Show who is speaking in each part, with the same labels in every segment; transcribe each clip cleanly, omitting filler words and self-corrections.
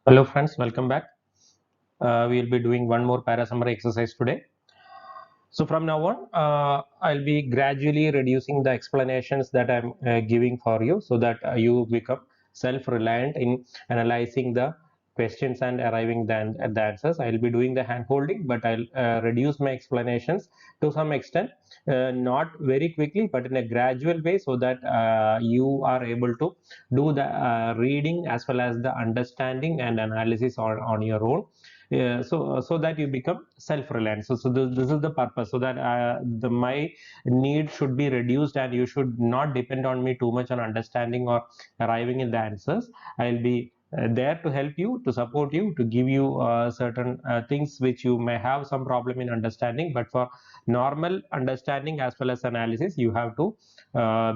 Speaker 1: Hello friends, welcome back. We'll be doing one more para summary exercise today. So from now on, I'll be gradually reducing the explanations that I'm giving for you so that you become self-reliant in analyzing the questions and arriving at the answers. I'll be doing the hand holding, but I'll reduce my explanations to some extent, not very quickly, but in a gradual way so that you are able to do the reading as well as the understanding and analysis on your own. Yeah, so that you become self-reliant. So this is the purpose, so that my need should be reduced and you should not depend on me too much on understanding or arriving in the answers. I'll be there to help you, to support you, to give you certain things which you may have some problem in understanding, but for normal understanding as well as analysis you have to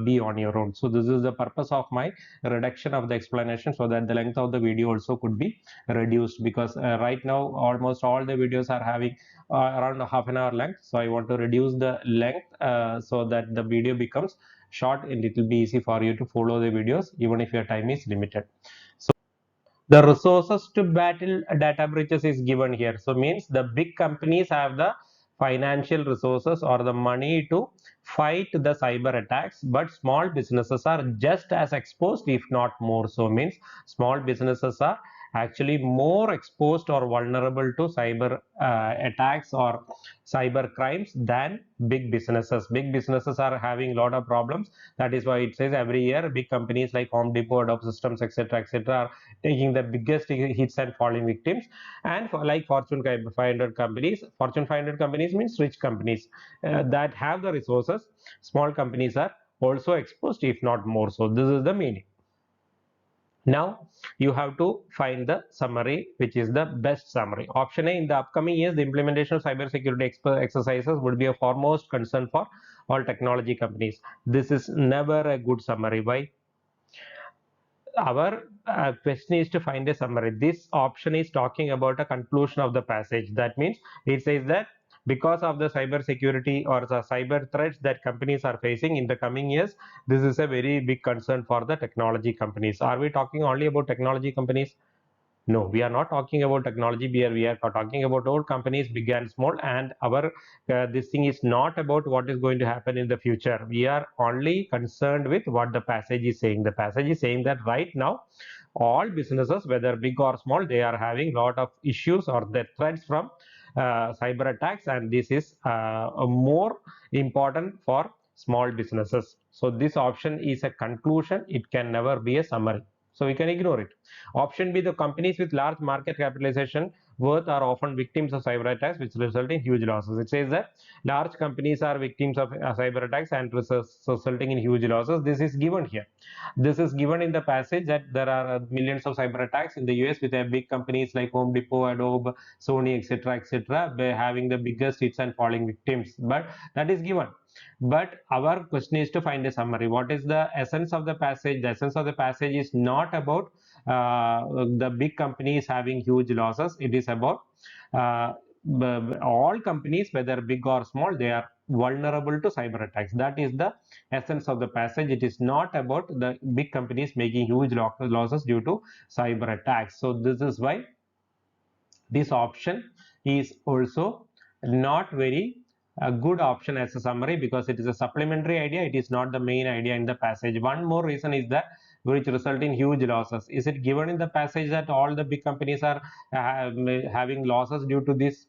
Speaker 1: be on your own. So this is the purpose of my reduction of the explanation, so that the length of the video also could be reduced, because right now almost all the videos are having around half an hour length. So I want to reduce the length so that the video becomes short and it will be easy for you to follow the videos even if your time is limited. So the resources to battle data breaches is given here. So means the big companies have the financial resources or the money to fight the cyber attacks, but small businesses are just as exposed, if not more so. Means small businesses are actually more exposed or vulnerable to cyber attacks or cyber crimes than big businesses. Big businesses are having a lot of problems. That is why it says every year big companies like Home Depot, Adobe Systems, etc., are taking the biggest hits and falling victims. And for like Fortune 500 companies, Fortune 500 companies means rich companies that have the resources. Small companies are also exposed, if not more so. This is the meaning. Now you have to find the summary, which is the best summary. Option A: in the upcoming years, the implementation of cybersecurity exercises would be a foremost concern for all technology companies. This is never a good summary. Why? Our question is to find a summary. This option is talking about a conclusion of the passage. That means it says that because of the cyber security or the cyber threats that companies are facing in the coming years, this is a very big concern for the technology companies. Are we talking only about technology companies? No, we are not talking about technology. We are talking about all companies, big and small. And our this thing is not about what is going to happen in the future. We are only concerned with what the passage is saying. The passage is saying that right now, all businesses, whether big or small, they are having a lot of issues or the threats from cyber attacks, and this is more important for small businesses. So this option is a conclusion. It can never be a summary. So we can ignore it. Option B: the companies with large market capitalization worth are often victims of cyber attacks, which result in huge losses. It says that large companies are victims of cyber attacks and resulting in huge losses. This is given here. This is given in the passage that there are millions of cyber attacks in the US with big companies like Home Depot, Adobe, Sony, etc., having the biggest hits and falling victims. But that is given. But our question is to find a summary. What is the essence of the passage? The essence of the passage is not about the big companies having huge losses. It is about uh, all companies, whether big or small, they are vulnerable to cyber attacks. That is the essence of the passage. It is not about the big companies making huge losses due to cyber attacks. So this is why this option is also not very a good option as a summary, because it is a supplementary idea. It is not the main idea in the passage. One more reason is that which result in huge losses. Is it given in the passage that all the big companies are having losses due to this?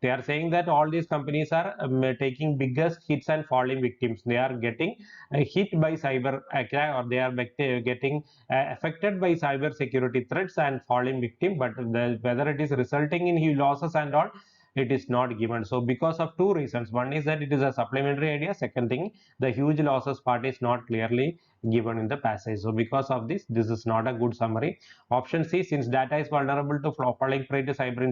Speaker 1: They are saying that all these companies are taking biggest hits and falling victims. They are getting hit by cyber attack, or they are getting affected by cyber security threats and falling victim. But whether it is resulting in huge losses and all, it is not given. So because of two reasons: one is that it is a supplementary idea, second thing, the huge losses part is not clearly given in the passage. So because of this, this is not a good summary. Option C: since data is vulnerable to falling prey to cyber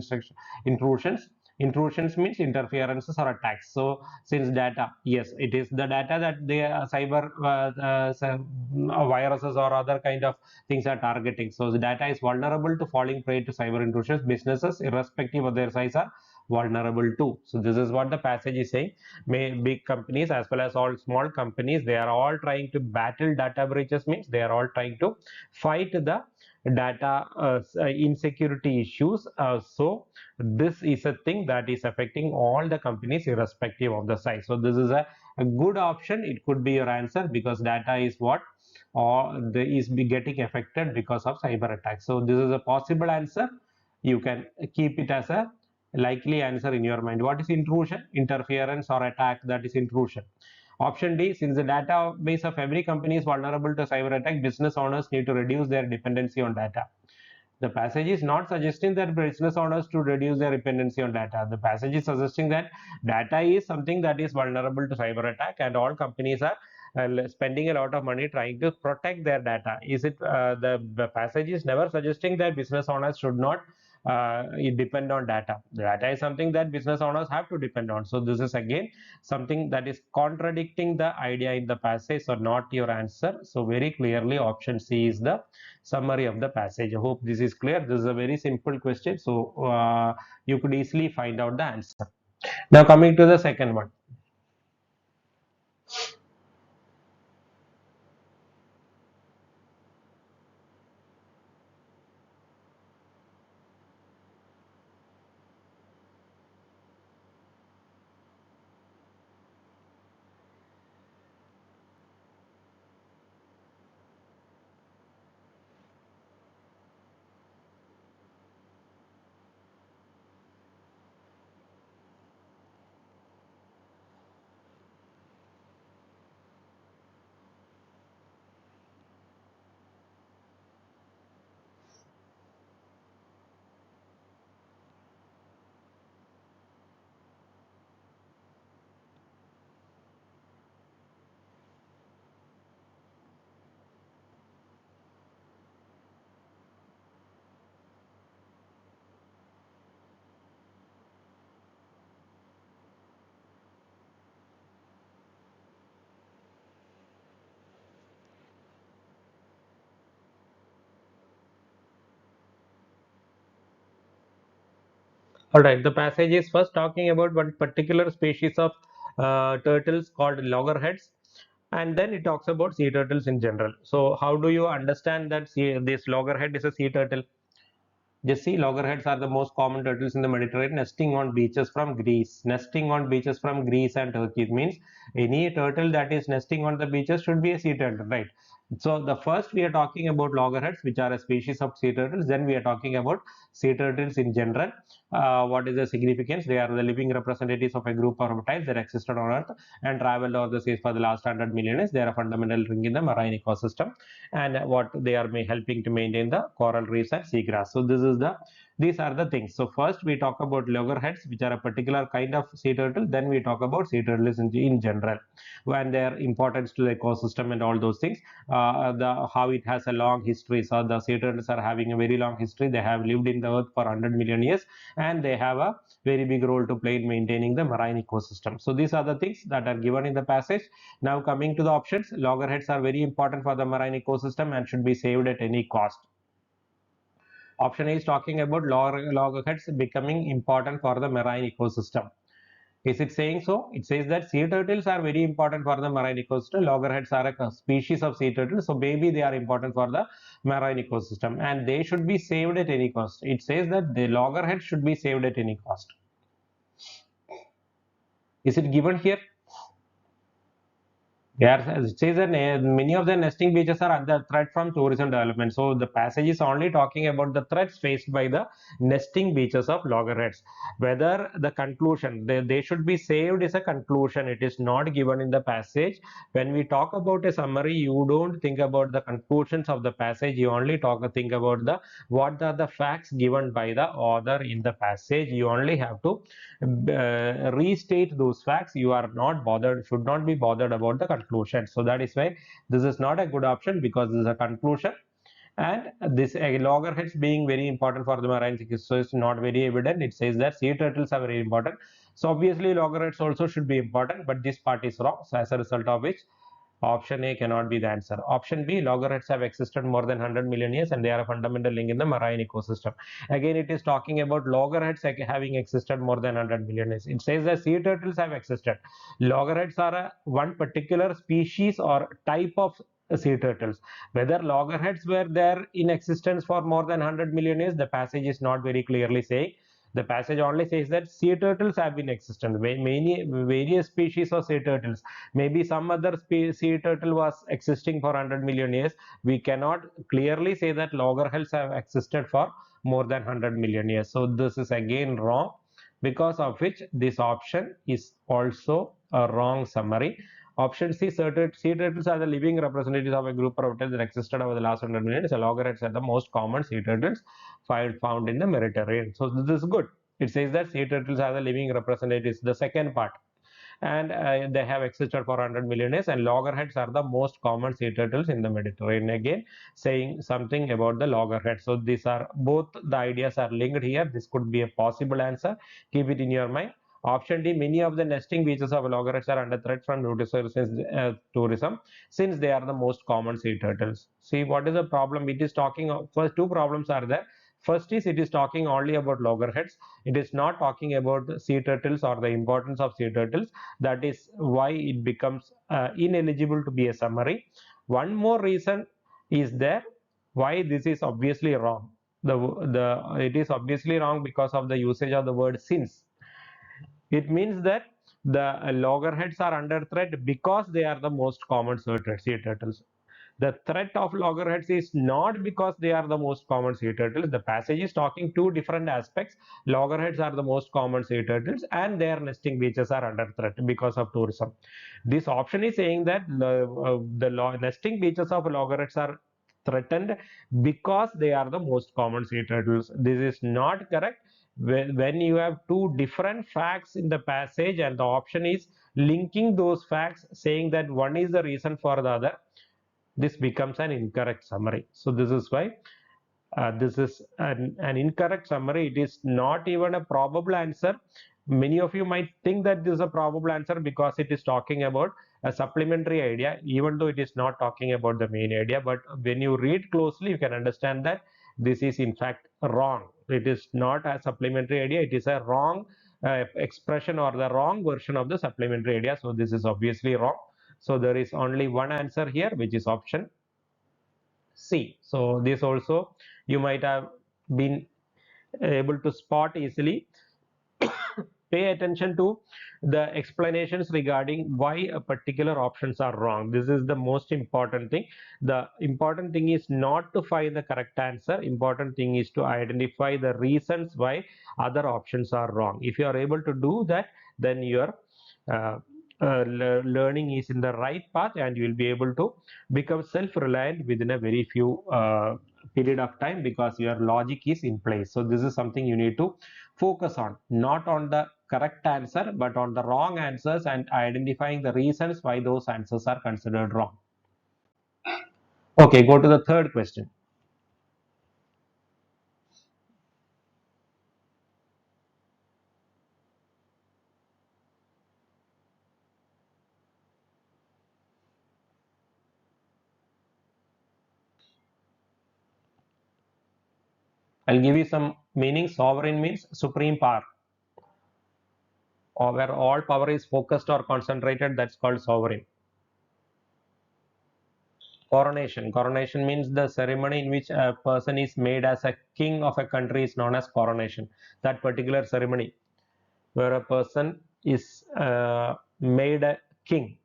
Speaker 1: intrusions. Intrusions means interferences or attacks. So since data, yes, it is the data that the cyber viruses or other kind of things are targeting. So the data is vulnerable to falling prey to cyber intrusions. Businesses, irrespective of their size, are vulnerable too. So this is what the passage is saying. Big companies as well as all small companies, they are all trying to battle data breaches. Means they are all trying to fight the data insecurity issues. So this is a thing that is affecting all the companies irrespective of the size. So this is a good option. It could be your answer because data is what or the is be getting affected because of cyber attacks. So this is a possible answer. You can keep it as a likely answer in your mind. What is intrusion? Interference or attack, that is intrusion. Option D, since the database of every company is vulnerable to cyber attack, business owners need to reduce their dependency on data. The passage is not suggesting that business owners to reduce their dependency on data. The passage is suggesting that data is something that is vulnerable to cyber attack, and all companies are spending a lot of money trying to protect their data. Is it the passage is never suggesting that business owners should not depend on data. Data is something that business owners have to depend on. So this is again something that is contradicting the idea in the passage, so not your answer. So very clearly option C is the summary of the passage. I hope this is clear. This is a very simple question, so you could easily find out the answer. Now coming to the second one. All right, the passage is first talking about one particular species of turtles called loggerheads, and then it talks about sea turtles in general. So how do you understand that this loggerhead is a sea turtle? Just see, loggerheads are the most common turtles in the Mediterranean, nesting on beaches from Greece. Nesting on beaches from Greece and Turkey. It means any turtle that is nesting on the beaches should be a sea turtle, right? So the first we are talking about loggerheads, which are a species of sea turtles. Then we are talking about sea turtles in general. What is the significance? They are the living representatives of a group of reptiles that existed on Earth and traveled over the seas for the last 100 million years. They are a fundamental link in the marine ecosystem, and what they are helping to maintain the coral reefs and seagrass. So these are the things. So first we talk about loggerheads, which are a particular kind of sea turtle. Then we talk about sea turtles in general, and their importance to the ecosystem and all those things. The how it has a long history. So the sea turtles are having a very long history. They have lived in the earth for 100 million years, and they have a very big role to play in maintaining the marine ecosystem. So these are the things that are given in the passage. Now coming to the options, loggerheads are very important for the marine ecosystem and should be saved at any cost. Option A is talking about loggerheads becoming important for the marine ecosystem. Is it saying so? It says that sea turtles are very important for the marine ecosystem. Loggerheads are a species of sea turtle, so maybe they are important for the marine ecosystem and they should be saved at any cost. It says that the loggerheads should be saved at any cost. Is it given here? Yes, it says that many of the nesting beaches are under threat from tourism development. So the passage is only talking about the threats faced by the nesting beaches of loggerheads. Whether the conclusion they should be saved is a conclusion. It is not given in the passage. When we talk about a summary, you don't think about the conclusions of the passage. You only think about the what are the facts given by the author in the passage. You only have to restate those facts. You are not bothered, should not be bothered about the conclusion. So that is why this is not a good option, because this is a conclusion, and this loggerheads being very important for the marine ecosystem, so it's not very evident. It says that sea turtles are very important, so obviously loggerheads also should be important, but this part is wrong. So as a result of which option A cannot be the answer. Option B, loggerheads have existed more than 100 million years and they are a fundamental link in the marine ecosystem. Again, it is talking about loggerheads having existed more than 100 million years. It says that sea turtles have existed. Loggerheads are one particular species or type of sea turtles. Whether loggerheads were there in existence for more than 100 million years, the passage is not very clearly saying. The passage only says that sea turtles have been existent. Many various species of sea turtles. Maybe some other sea turtle was existing for 100 million years. We cannot clearly say that loggerheads have existed for more than 100 million years. So this is again wrong, because of which this option is also a wrong summary. Option C, sea turtles are the living representatives of a group of reptiles that existed over the last 100 million years. Loggerheads are the most common sea turtles found in the Mediterranean. So this is good. It says that sea turtles are the living representatives. The second part, and they have existed for 100 million years, and loggerheads are the most common sea turtles in the Mediterranean. Again, saying something about the loggerheads. So these are both the ideas are linked here. This could be a possible answer. Keep it in your mind. Option D, many of the nesting beaches of loggerheads are under threat from tourism since they are the most common sea turtles. See, what is the problem? It is talking of, first two problems are there. First is, it is talking only about loggerheads. It is not talking about sea turtles or the importance of sea turtles. That is why it becomes ineligible to be a summary. One more reason is there why this is obviously wrong. It is obviously wrong because of the usage of the word since. It means that the loggerheads are under threat because they are the most common sea turtles. The threat of loggerheads is not because they are the most common sea turtles. The passage is talking two different aspects. Loggerheads are the most common sea turtles and their nesting beaches are under threat because of tourism. This option is saying that the nesting beaches of loggerheads are threatened because they are the most common sea turtles. This is not correct. When you have two different facts in the passage and the option is linking those facts, saying that one is the reason for the other, this becomes an incorrect summary. So this is why this is an incorrect summary. It is not even a probable answer. Many of you might think that this is a probable answer because it is talking about a supplementary idea, even though it is not talking about the main idea. But when you read closely, you can understand that this is in fact wrong. It is not a supplementary idea. It is a wrong expression or the wrong version of the supplementary idea. So this is obviously wrong. So there is only one answer here, which is option C. So this also you might have been able to spot easily. Pay attention to the explanations regarding why a particular options are wrong. This is the most important thing. The important thing is not to find the correct answer. Important thing is to identify the reasons why other options are wrong. If you are able to do that, then your uh, learning is in the right path and you will be able to become self-reliant within a very few period of time because your logic is in place. So this is something you need to focus on, not on the correct answer but on the wrong answers and identifying the reasons why those answers are considered wrong. Okay, go to the third question. I'll give you some meaning. Sovereign means supreme power, or where all power is focused or concentrated, that's called sovereign. Coronation means the ceremony in which a person is made as a king of a country is known as coronation. That particular ceremony where a person is made a king,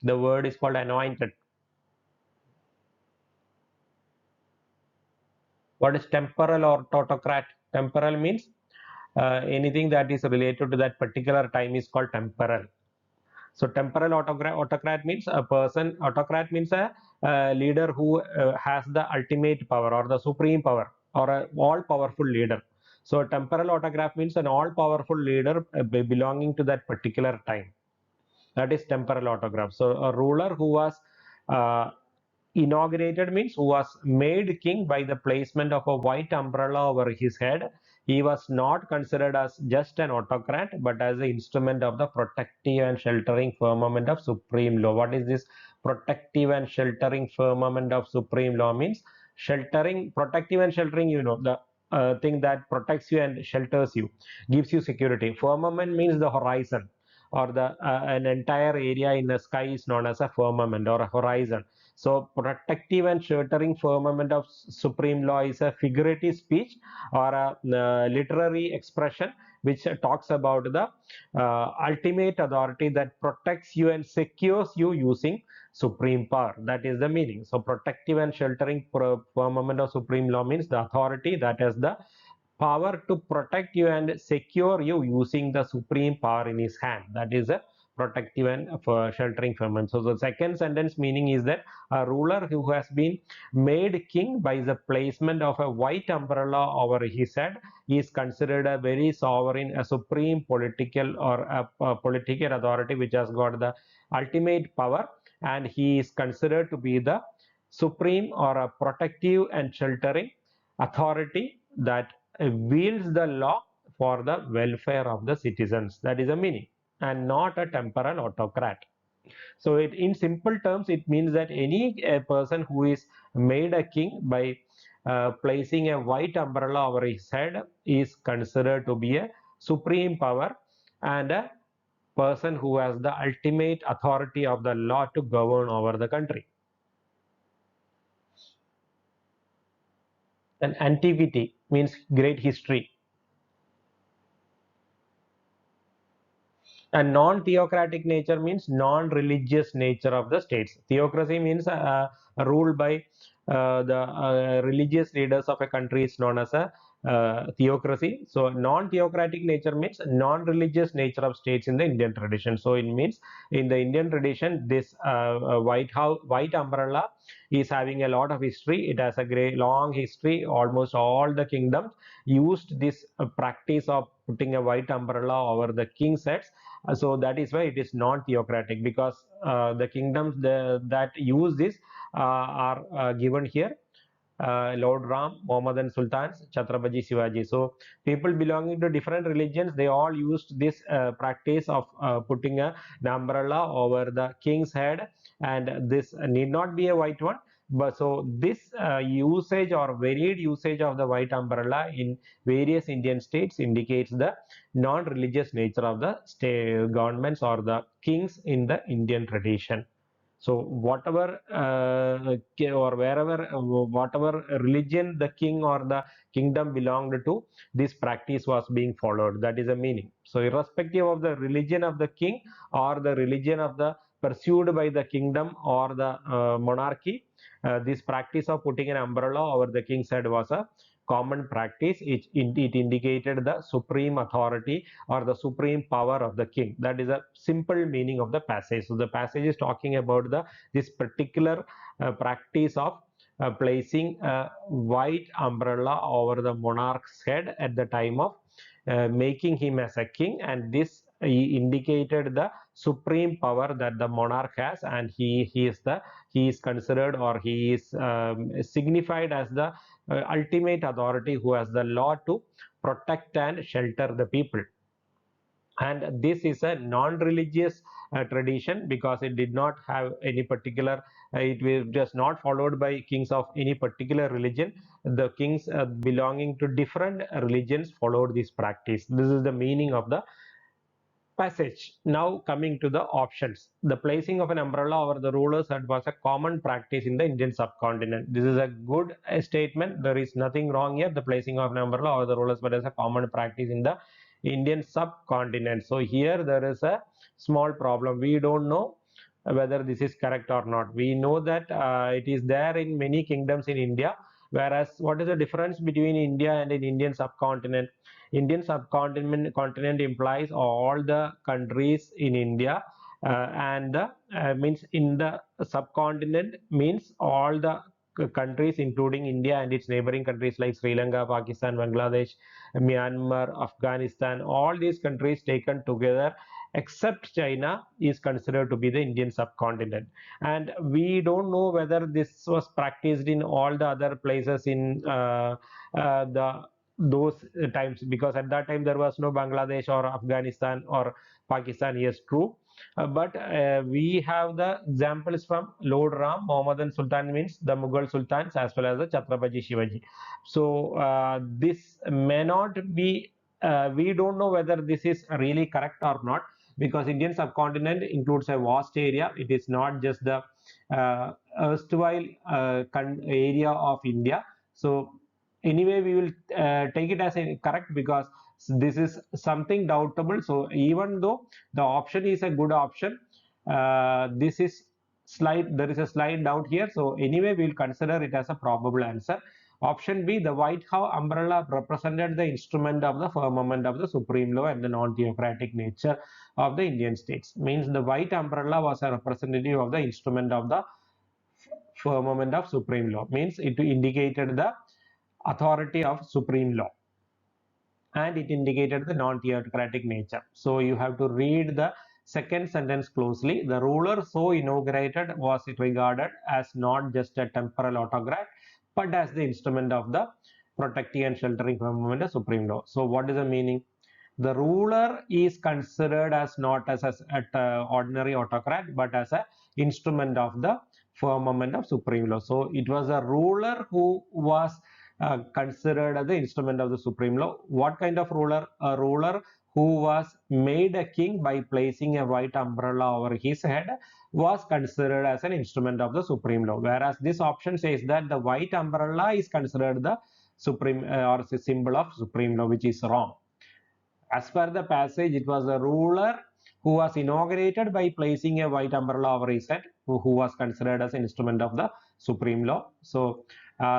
Speaker 1: the word is called anointed. What is temporal or autocrat? Temporal means anything that is related to that particular time is called temporal. So temporal autocrat means a person. Autocrat means a leader who has the ultimate power or the supreme power or a all powerful leader. So a temporal autocrat means an all powerful leader belonging to that particular time. That is temporal autograph. So a ruler who was uh, inaugurated means who was made king by the placement of a white umbrella over his head. He was not considered as just an autocrat but as an instrument of the protective and sheltering firmament of supreme law. What is this protective and sheltering firmament of supreme law? Means sheltering, protective and sheltering, you know, the thing that protects you and shelters you, gives you security. Firmament means the horizon. or the an entire area in the sky is known as a firmament or a horizon. So protective and sheltering firmament of supreme law is a figurative speech or a literary expression which talks about the ultimate authority that protects you and secures you using supreme power. That is the meaning. So protective and sheltering firmament of supreme law means the authority that has the power to protect you and secure you using the supreme power in his hand. That is a protective and sheltering firmament. So the second sentence meaning is that a ruler who has been made king by the placement of a white umbrella over his head is considered a very sovereign, a supreme political or a political authority which has got the ultimate power, and he is considered to be the supreme or a protective and sheltering authority that wields the law for the welfare of the citizens. That is the meaning, and not a temporal autocrat. So in simple terms, it means that any person who is made a king by placing a white umbrella over his head is considered to be a supreme power and a person who has the ultimate authority of the law to govern over the country. And antiquity means great history. And non-theocratic nature means non-religious nature of the states. Theocracy means ruled by the religious leaders of a country is known as a theocracy. So non-theocratic nature means non-religious nature of states in the Indian tradition. So it means in the Indian tradition, this white umbrella is having a lot of history. It has a great long history. Almost all the kingdoms used this practice of putting a white umbrella over the king's heads. So that is why it is non-theocratic, because the kingdoms that use this are given here: Lord Ram, Mohammedan Sultans, Chhatrapati Shivaji. So people belonging to different religions, they all used this practice of putting an umbrella over the king's head, and this need not be a white one. But so this usage or varied usage of the white umbrella in various Indian states indicates the non-religious nature of the state governments or the kings in the Indian tradition. So whatever or wherever, whatever religion the king or the kingdom belonged to, this practice was being followed. That is the meaning. So irrespective of the religion of the king or the religion of the pursued by the kingdom or the monarchy, this practice of putting an umbrella over the king's head was a common practice. It indicated the supreme authority or the supreme power of the king. That is a simple meaning of the passage. So the passage is talking about this particular practice of placing a white umbrella over the monarch's head at the time of making him as a king, and this indicated the supreme power that the monarch has, and he is considered, or he is signified as the ultimate authority who has the law to protect and shelter the people. And this is a non-religious tradition, because it did not have any particular it was just not followed by kings of any particular religion. The kings belonging to different religions followed this practice. This is the meaning of the passage. Now coming to the options. The placing of an umbrella over the ruler's head was a common practice in the Indian subcontinent. This is a good statement. There is nothing wrong here. The placing of an umbrella over the ruler's head is a common practice in the Indian subcontinent. So here there is a small problem. We don't know whether this is correct or not. We know that it is there in many kingdoms in India. Whereas what is the difference between India and an Indian subcontinent? Indian subcontinent implies all the countries in India, and means in the subcontinent means all the countries including India and its neighboring countries like Sri Lanka, Pakistan, Bangladesh, Myanmar, Afghanistan. All these countries taken together except China is considered to be the Indian subcontinent. And we don't know whether this was practiced in all the other places in the those times, because at that time there was no Bangladesh or Afghanistan or Pakistan. Yes, true. But we have the examples from Lord Ram, Mohammedan Sultan means the Mughal Sultans, as well as the Chhatrapati Shivaji. So this may not be, we don't know whether this is really correct or not. because Indian subcontinent includes a vast area. It is not just the erstwhile area of India. So anyway, we will take it as a correct because this is something doubtable. So even though the option is a good option, this is slight, there is a slight doubt here. So anyway, we will consider it as a probable answer. Option B, the White House umbrella represented the instrument of the firmament of the supreme law and the non-theocratic nature of the Indian states. Means the white umbrella was a representative of the instrument of the firmament of supreme law. Means it indicated the authority of supreme law, and it indicated the non-theocratic nature. So you have to read the second sentence closely. The ruler so inaugurated was regarded as not just a temporal autocrat, but as the instrument of the protecting and sheltering firmament of supreme law. So what is the meaning? The ruler is considered as not as an ordinary autocrat, but as an instrument of the firmament of supreme law. So it was a ruler who was considered as the instrument of the supreme law. What kind of ruler? A ruler who was made a king by placing a white umbrella over his head was considered as an instrument of the supreme law. Whereas this option says that the white umbrella is considered the supreme or the symbol of supreme law, which is wrong. As per the passage, it was a ruler who was inaugurated by placing a white umbrella over his head, who was considered as an instrument of the supreme law. So,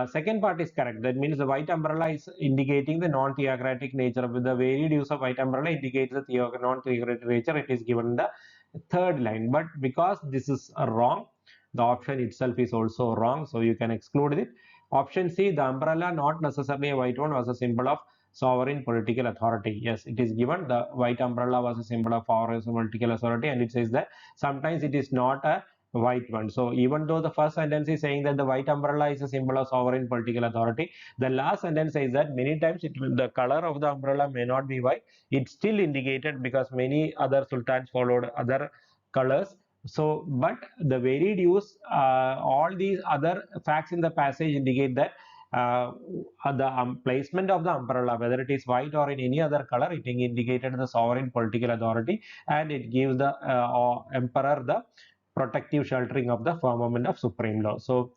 Speaker 1: second part is correct. That means the white umbrella is indicating the non-theocratic nature of the varied use of white umbrella indicates the non-theocratic nature. It is given in the third line. But because this is wrong, the option itself is also wrong. So you can exclude it. Option C, the umbrella, not necessarily a white one, was a symbol of sovereign political authority. Yes, it is given. The white umbrella was a symbol of foreign political authority, and it says that sometimes it is not a white one. So even though the first sentence is saying that the white umbrella is a symbol of sovereign political authority, the last sentence says that many times the color of the umbrella may not be white. It's still indicated because many other sultans followed other colors. So, but the varied use, all these other facts in the passage indicate that the placement of the umbrella, whether it is white or in any other color, it indicated the sovereign political authority, and it gives the emperor the protective sheltering of the firmament of supreme law. So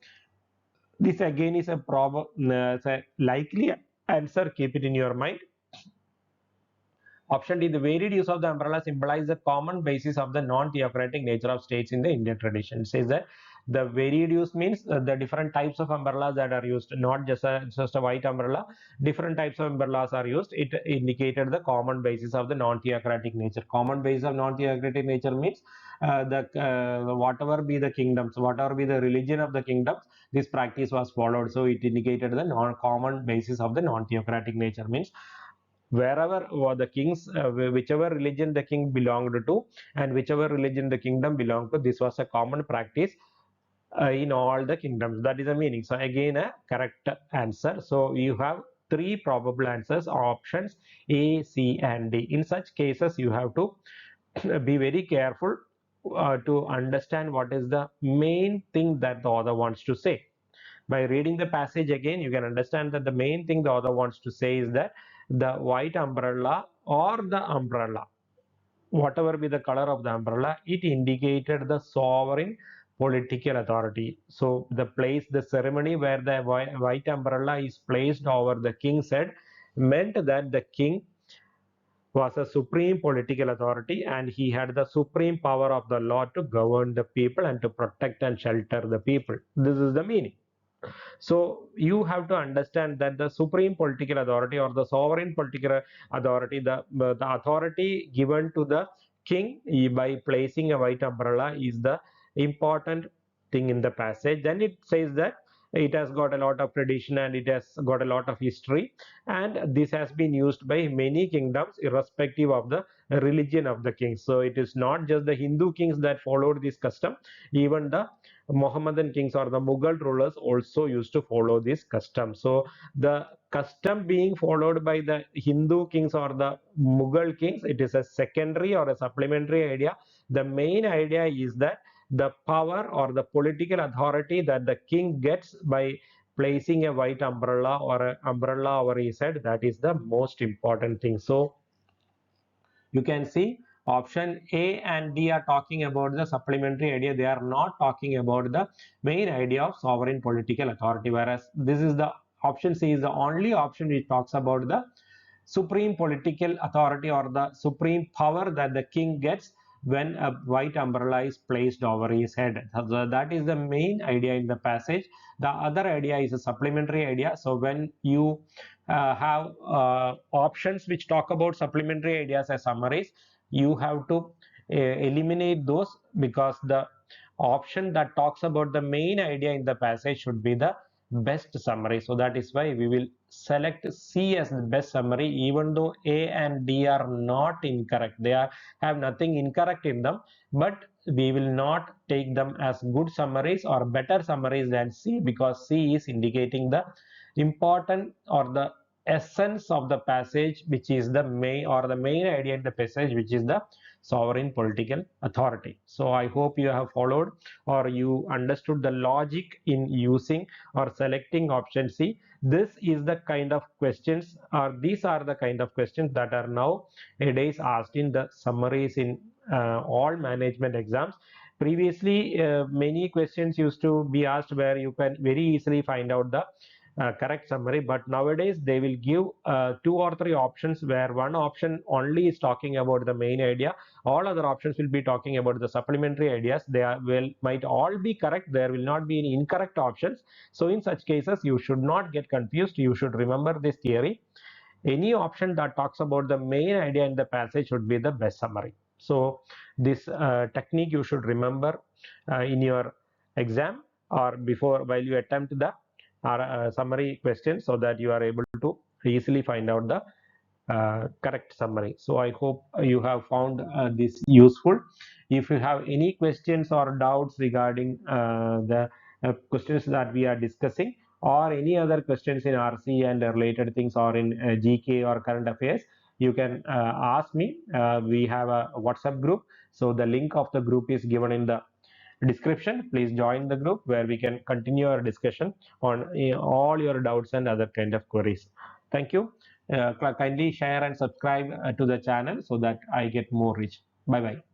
Speaker 1: this again is a likely answer. Keep it in your mind. Option D, the varied use of the umbrella symbolizes the common basis of the non-theocratic nature of states in the Indian tradition. It says that the varied use means the different types of umbrellas that are used, not just a white umbrella. Different types of umbrellas are used. It indicated the common basis of the non-theocratic nature. Common basis of non-theocratic nature means whatever be the kingdoms, whatever be the religion of the kingdoms, this practice was followed. So it indicated the common basis of the non-theocratic nature means wherever the kings, whichever religion the king belonged to and whichever religion the kingdom belonged to, this was a common practice in all the kingdoms. That is the meaning. So again, a correct answer. So you have three probable answers, options A, C, and D. In such cases, you have to be very careful to understand what is the main thing that the author wants to say. By reading the passage again, you can understand that the main thing the author wants to say is that the white umbrella or the umbrella, whatever be the color of the umbrella, it indicated the sovereign political authority. So the ceremony where the white umbrella is placed over the king's head meant that the king was a supreme political authority and he had the supreme power of the law to govern the people and to protect and shelter the people. This is the meaning. So you have to understand that the supreme political authority or the sovereign political authority, the authority given to the king by placing a white umbrella is the important thing in the passage. Then it says that it has got a lot of tradition and it has got a lot of history, and this has been used by many kingdoms irrespective of the religion of the king. So it is not just the Hindu kings that followed this custom, even the Mohammedan kings or the Mughal rulers also used to follow this custom. So the custom being followed by the Hindu kings or the Mughal kings, it is a secondary or a supplementary idea. The main idea is that the power or the political authority that the king gets by placing a white umbrella or an umbrella over his head, that is the most important thing. So you can see Option A and D are talking about the supplementary idea. They are not talking about the main idea of sovereign political authority, whereas this is the option C is the only option which talks about the supreme political authority or the supreme power that the king gets when a white umbrella is placed over his head. So that is the main idea in the passage. The other idea is a supplementary idea. So when you have options which talk about supplementary ideas as summaries, you have to eliminate those, because the option that talks about the main idea in the passage should be the best summary. So that is why we will select C as the best summary, even though A and D are not incorrect. They have nothing incorrect in them, but we will not take them as good summaries or better summaries than C, because C is indicating the important or the essence of the passage, which is the main idea in the passage, which is the sovereign political authority. So I hope you have followed or you understood the logic in using or selecting option C. This is the kind of questions, or these are the kind of questions that are nowadays asked in the summaries in all management exams. Previously, many questions used to be asked where you can very easily find out the correct summary, but nowadays they will give two or three options where one option only is talking about the main idea, all other options will be talking about the supplementary ideas. They might all be correct, there will not be any incorrect options. So in such cases you should not get confused, you should remember this theory. Any option that talks about the main idea in the passage should be the best summary. So this technique you should remember in your exam or before while you attempt the summary question, so that you are able to easily find out the correct summary. So I hope you have found this useful. If you have any questions or doubts regarding the questions that we are discussing, or any other questions in RC and related things, or in GK or current affairs, you can ask me. We have a WhatsApp group, so the link of the group is given in the description. Please join the group where we can continue our discussion on all your doubts and other kind of queries. Thank you. Kindly share and subscribe to the channel so that I get more reach. Bye bye.